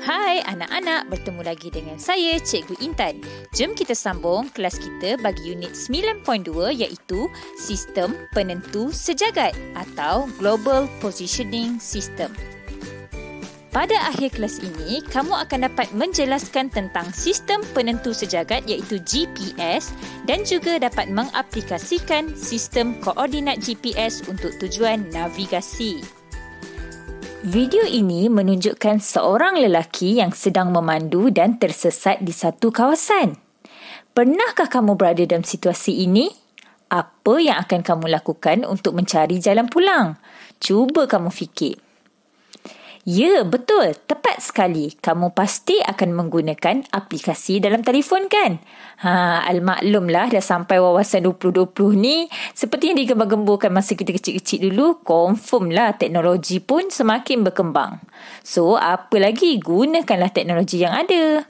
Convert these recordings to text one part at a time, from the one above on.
Hai anak-anak, bertemu lagi dengan saya Cikgu Intan. Jom kita sambung kelas kita bagi unit 9.2 iaitu Sistem Penentu Sejagat atau Global Positioning System. Pada akhir kelas ini, kamu akan dapat menjelaskan tentang sistem penentu sejagat iaitu GPS dan juga dapat mengaplikasikan sistem koordinat GPS untuk tujuan navigasi. Video ini menunjukkan seorang lelaki yang sedang memandu dan tersesat di satu kawasan. Pernahkah kamu berada dalam situasi ini? Apa yang akan kamu lakukan untuk mencari jalan pulang? Cuba kamu fikir. Ya, betul. Tepat sekali. Kamu pasti akan menggunakan aplikasi dalam telefon kan? Almaklumlah dah sampai wawasan 2020 ni. Seperti yang digembar-gemburkan masa kita kecil-kecil dulu, confirm lah teknologi pun semakin berkembang. So, apa lagi? Gunakanlah teknologi yang ada.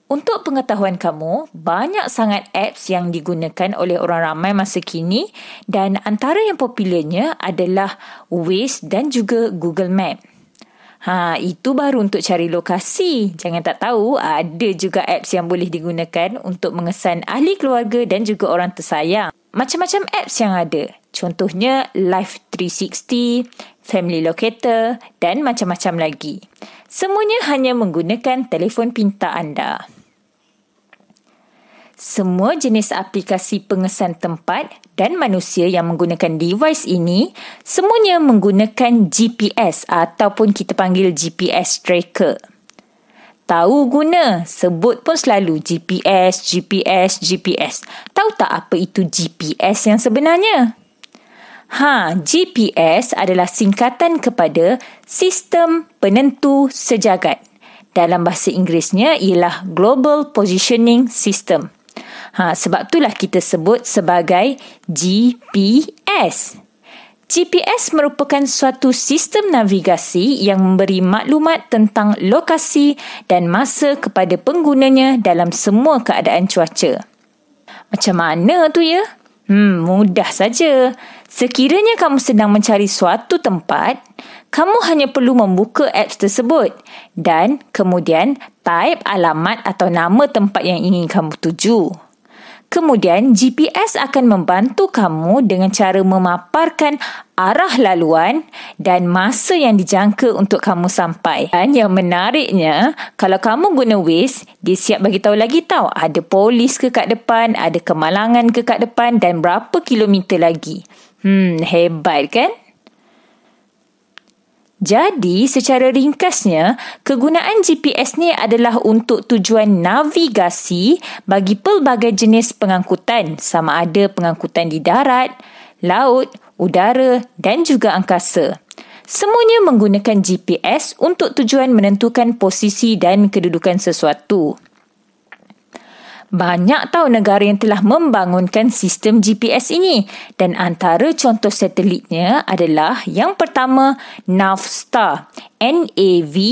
Untuk pengetahuan kamu, banyak sangat apps yang digunakan oleh orang ramai masa kini dan antara yang popularnya adalah Waze dan juga Google Map. Itu baru untuk cari lokasi. Jangan tak tahu, ada juga apps yang boleh digunakan untuk mengesan ahli keluarga dan juga orang tersayang. Macam-macam apps yang ada. Contohnya Life 360, Family Locator dan macam-macam lagi. Semuanya hanya menggunakan telefon pintar anda. Semua jenis aplikasi pengesan tempat dan manusia yang menggunakan device ini semuanya menggunakan GPS ataupun kita panggil GPS tracker. Tahu guna, sebut pun selalu GPS. Tahu tak apa itu GPS yang sebenarnya? GPS adalah singkatan kepada Sistem Penentu Sejagat. Dalam bahasa Inggerisnya ialah Global Positioning System. Sebab itulah kita sebut sebagai GPS. GPS merupakan suatu sistem navigasi yang memberi maklumat tentang lokasi dan masa kepada penggunanya dalam semua keadaan cuaca. Macam mana tu ya? Mudah saja. Sekiranya kamu sedang mencari suatu tempat, kamu hanya perlu membuka apps tersebut dan kemudian type alamat atau nama tempat yang ingin kamu tuju. Kemudian, GPS akan membantu kamu dengan cara memaparkan arah laluan dan masa yang dijangka untuk kamu sampai. Dan yang menariknya, kalau kamu guna Waze, dia siap bagi tahu lagi tahu ada polis ke kat depan, ada kemalangan ke kat depan dan berapa kilometer lagi. Hebat kan? Jadi, secara ringkasnya, kegunaan GPS ni adalah untuk tujuan navigasi bagi pelbagai jenis pengangkutan, sama ada pengangkutan di darat, laut, udara dan juga angkasa. Semuanya menggunakan GPS untuk tujuan menentukan posisi dan kedudukan sesuatu. Banyak tahu negara yang telah membangunkan sistem GPS ini dan antara contoh satelitnya adalah yang pertama Navstar, Navstar.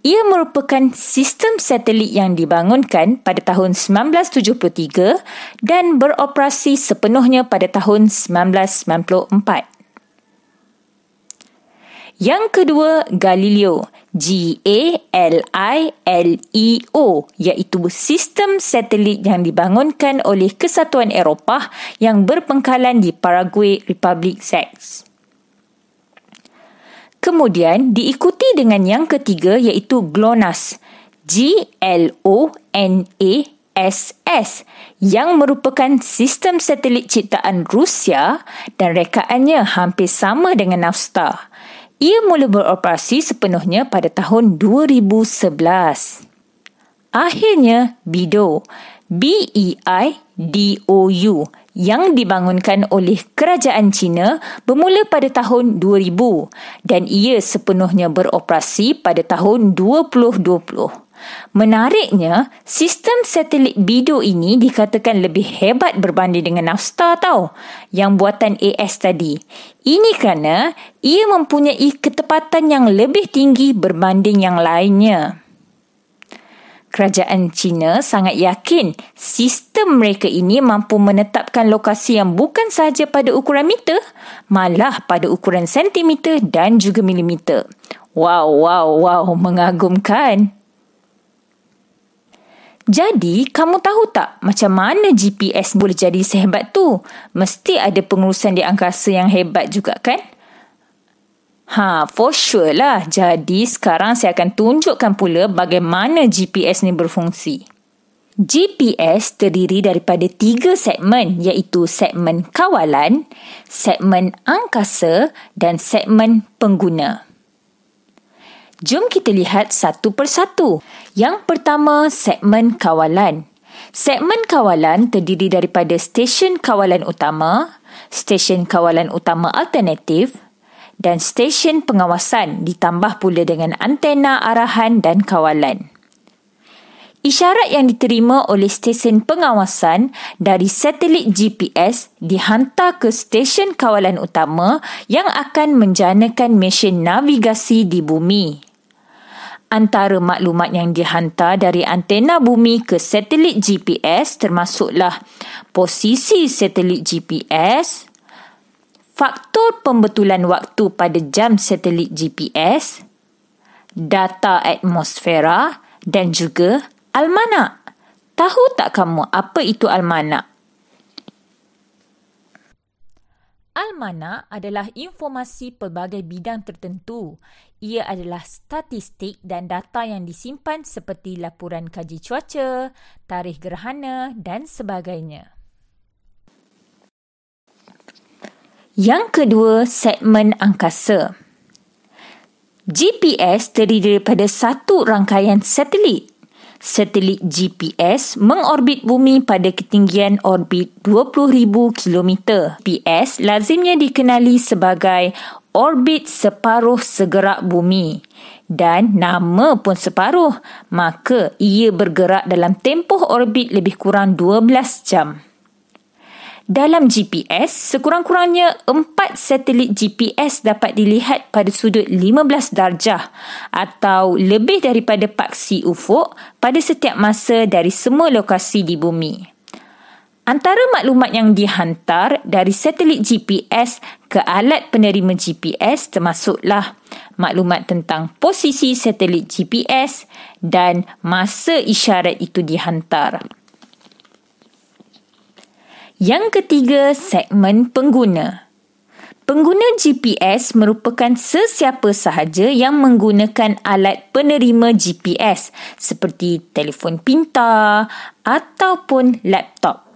Ia merupakan sistem satelit yang dibangunkan pada tahun 1973 dan beroperasi sepenuhnya pada tahun 1994. Yang kedua, Galileo, Galileo, iaitu sistem satelit yang dibangunkan oleh Kesatuan Eropah yang berpengkalan di Paraguay, Republik Czech. Kemudian diikuti dengan yang ketiga iaitu GLONASS, GLONASS, yang merupakan sistem satelit ciptaan Rusia dan rekaannya hampir sama dengan Navstar. Ia mula beroperasi sepenuhnya pada tahun 2011. Akhirnya, BEIDOU, BEIDOU, yang dibangunkan oleh Kerajaan China bermula pada tahun 2000 dan ia sepenuhnya beroperasi pada tahun 2020. Menariknya, sistem satelit BEIDOU ini dikatakan lebih hebat berbanding dengan Navstar yang buatan AS tadi. Ini kerana ia mempunyai ketepatan yang lebih tinggi berbanding yang lainnya. Kerajaan China sangat yakin sistem mereka ini mampu menetapkan lokasi yang bukan sahaja pada ukuran meter, malah pada ukuran sentimeter dan juga milimeter. Wow, mengagumkan. Jadi, kamu tahu tak macam mana GPS boleh jadi sehebat tu? Mesti ada pengurusan di angkasa yang hebat juga kan? For sure lah. Jadi, sekarang saya akan tunjukkan pula bagaimana GPS ni berfungsi. GPS terdiri daripada 3 segmen, iaitu segmen kawalan, segmen angkasa dan segmen pengguna. Jom kita lihat satu persatu. Yang pertama, segmen kawalan. Segmen kawalan terdiri daripada stesen kawalan utama, stesen kawalan utama alternatif dan stesen pengawasan ditambah pula dengan antena arahan dan kawalan. Isyarat yang diterima oleh stesen pengawasan dari satelit GPS dihantar ke stesen kawalan utama yang akan menjanakan mesin navigasi di bumi. Antara maklumat yang dihantar dari antena bumi ke satelit GPS termasuklah posisi satelit GPS, faktor pembetulan waktu pada jam satelit GPS, data atmosfera dan juga almanak. Tahu tak kamu apa itu almanak? Almanak adalah informasi pelbagai bidang tertentu. Ia adalah statistik dan data yang disimpan seperti laporan kaji cuaca, tarikh gerhana dan sebagainya. Yang kedua, segmen angkasa. GPS terdiri daripada satu rangkaian satelit. Satelit GPS mengorbit bumi pada ketinggian orbit 20,000 km. GPS lazimnya dikenali sebagai orbit separuh segerak bumi. Dan nama pun separuh, maka ia bergerak dalam tempoh orbit lebih kurang 12 jam. Dalam GPS, sekurang-kurangnya 4 satelit GPS dapat dilihat pada sudut 15 darjah atau lebih daripada paksi ufuk pada setiap masa dari semua lokasi di bumi. Antara maklumat yang dihantar dari satelit GPS ke alat penerima GPS termasuklah maklumat tentang posisi satelit GPS dan masa isyarat itu dihantar. Yang ketiga, segmen pengguna. Pengguna GPS merupakan sesiapa sahaja yang menggunakan alat penerima GPS seperti telefon pintar ataupun laptop.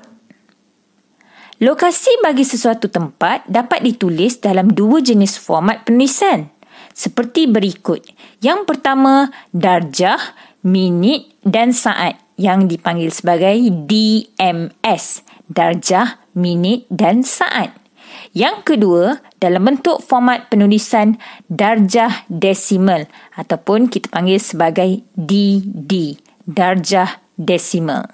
Lokasi bagi sesuatu tempat dapat ditulis dalam 2 jenis format penulisan seperti berikut. Yang pertama, darjah, minit dan saat yang dipanggil sebagai DMS. Darjah, minit dan saat. Yang kedua, dalam bentuk format penulisan darjah desimal ataupun kita panggil sebagai DD, darjah desimal.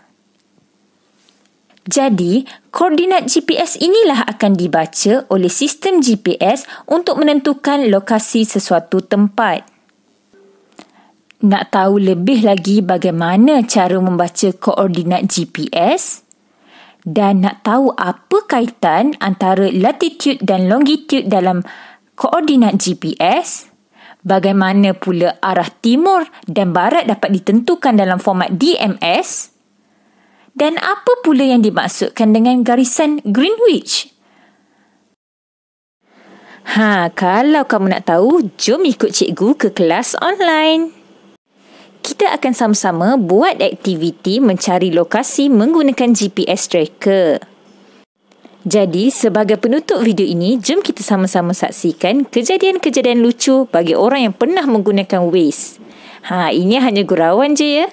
Jadi, koordinat GPS inilah akan dibaca oleh sistem GPS untuk menentukan lokasi sesuatu tempat. Nak tahu lebih lagi bagaimana cara membaca koordinat GPS? Dan nak tahu apa kaitan antara latitude dan longitude dalam koordinat GPS? Bagaimana pula arah timur dan barat dapat ditentukan dalam format DMS? Dan apa pula yang dimaksudkan dengan garisan Greenwich? Kalau kamu nak tahu, jom ikut cikgu ke kelas online. Kita akan sama-sama buat aktiviti mencari lokasi menggunakan GPS tracker. Jadi, sebagai penutup video ini, jom kita sama-sama saksikan kejadian-kejadian lucu bagi orang yang pernah menggunakan Waze. Ini hanya gurauan je ya.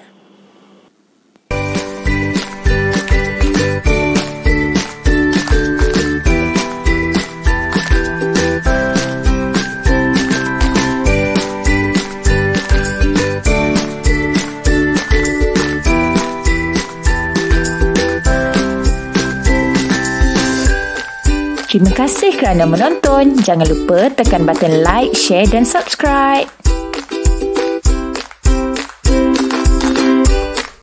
Terima kasih kerana menonton. Jangan lupa tekan button like, share dan subscribe.